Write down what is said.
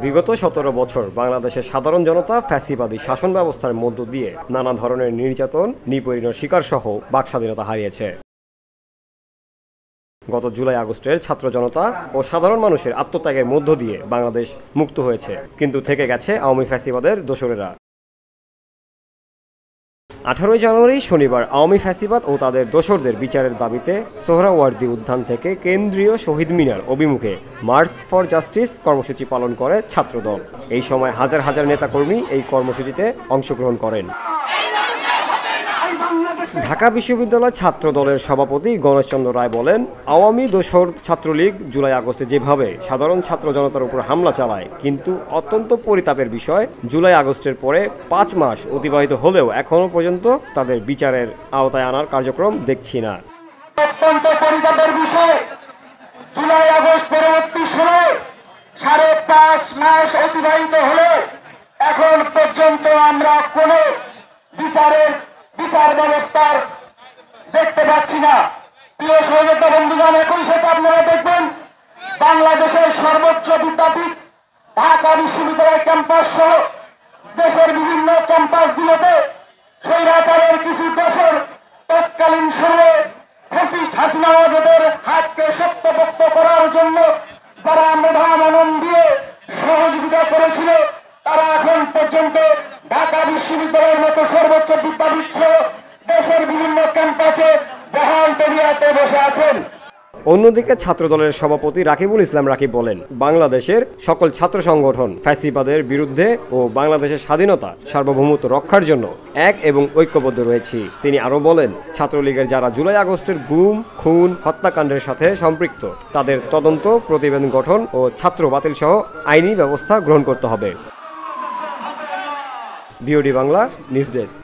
বিগত ১৭ বছর বাংলাদেশের সাধারণ জনতা ফ্যাসিবাদী শাসন ব্যবস্থার মধ্য দিয়ে নানা ধরনের নির্যাতন, নিপীড়নের শিকার সহ বাকস্বাধীনতা হারিয়েছে। গত জুলাই আগস্টের ছাত্র জনতা ও সাধারণ মানুষের আত্মত্যাগের মধ্য দিয়ে বাংলাদেশ মুক্ত হয়েছে, কিন্তু থেকে গেছে আওয়ামী ফ্যাসিবাদের দোসরেরা। 18 জানুয়ারি শনিবার আওয়ামী ফ্যাসিবাদ ও তাদের দোসরদের বিচারের দাবিতে সোহরাওয়ার্দী উদ্যান থেকে কেন্দ্রীয় শহীদ মিনার অভিমুখে মার্চ ফর জাস্টিস কর্মসূচি পালন করে ছাত্রদল। এই সময় হাজার হাজার নেতাকর্মী এই কর্মসূচিতে অংশগ্রহণ করেন। ঢাকা বিশ্ববিদ্যালয় ছাত্র দলের সভাপতি গণেশচন্দ্র রায় বলেন, আওয়ামী দোসর ছাত্রলীগ জুলাই আগস্টে যেভাবে সাধারণ ছাত্র জনতার উপর হামলা চালায়, কিন্তু অত্যন্ত পরিতাপের বিষয় জুলাই আগস্টের পরে 5 মাস অতিবাহিত হলেও এখনো পর্যন্ত তাদের বিচারের আওতায় আনার কার্যক্রম দেখছি না। অত্যন্ত পরিতাপের বিষয়, জুলাই আগস্ট পরবর্তী সময় 5.5 মাস অতিবাহিত হলেও এখন পর্যন্ত আমরা কোনো বিচার ব্যবস্থার দেখতে পাচ্ছি না। প্রিয় সহযোদ্ধা বন্ধুগণ, একই সাথে আপনারা দেখবেন বাংলাদেশের সর্বোচ্চ বিদ্যাপীঠ ঢাকা বিশ্ববিদ্যালয় ক্যাম্পাস সহ দেশের বিভিন্ন ক্যাম্পাসগুলোতে স্বৈরাচারের কিছু দোসর তৎকালীন সময়ে ফ্যাসিস্ট হাসিনা ওয়াজেদের হাতকে শক্তপোক্ত করার জন্য যারা মেধা মনন দিয়ে সহযোগিতা করেছিল, তারা এখন পর্যন্ত ঢাকা বিশ্ববিদ্যালয়ের মতো সর্বোচ্চ বিদ্যাপীঠ সহ দেশের বিভিন্ন ক্যাম্পাসে বহাল তবিয়তে বসে আছেন। অন্যদিকে ছাত্রদলের সভাপতি রাকিবুল ইসলাম রাকিব বলেন, বাংলাদেশের সকল ছাত্র সংগঠন ফ্যাসিবাদের বিরুদ্ধে ও বাংলাদেশের স্বাধীনতা সার্বভৌমত্ব রক্ষার জন্য এক এবং ঐক্যবদ্ধ রয়েছি। তিনি আরও বলেন, ছাত্রলীগের যারা জুলাই আগস্টের গুম, খুন, হত্যাকাণ্ডের সাথে সম্পৃক্ত তাদের তদন্ত, প্রতিবেদন গঠন ও ছাত্র বাতিল সহ আইনি ব্যবস্থা গ্রহণ করতে হবে। BOD Bangla news desk.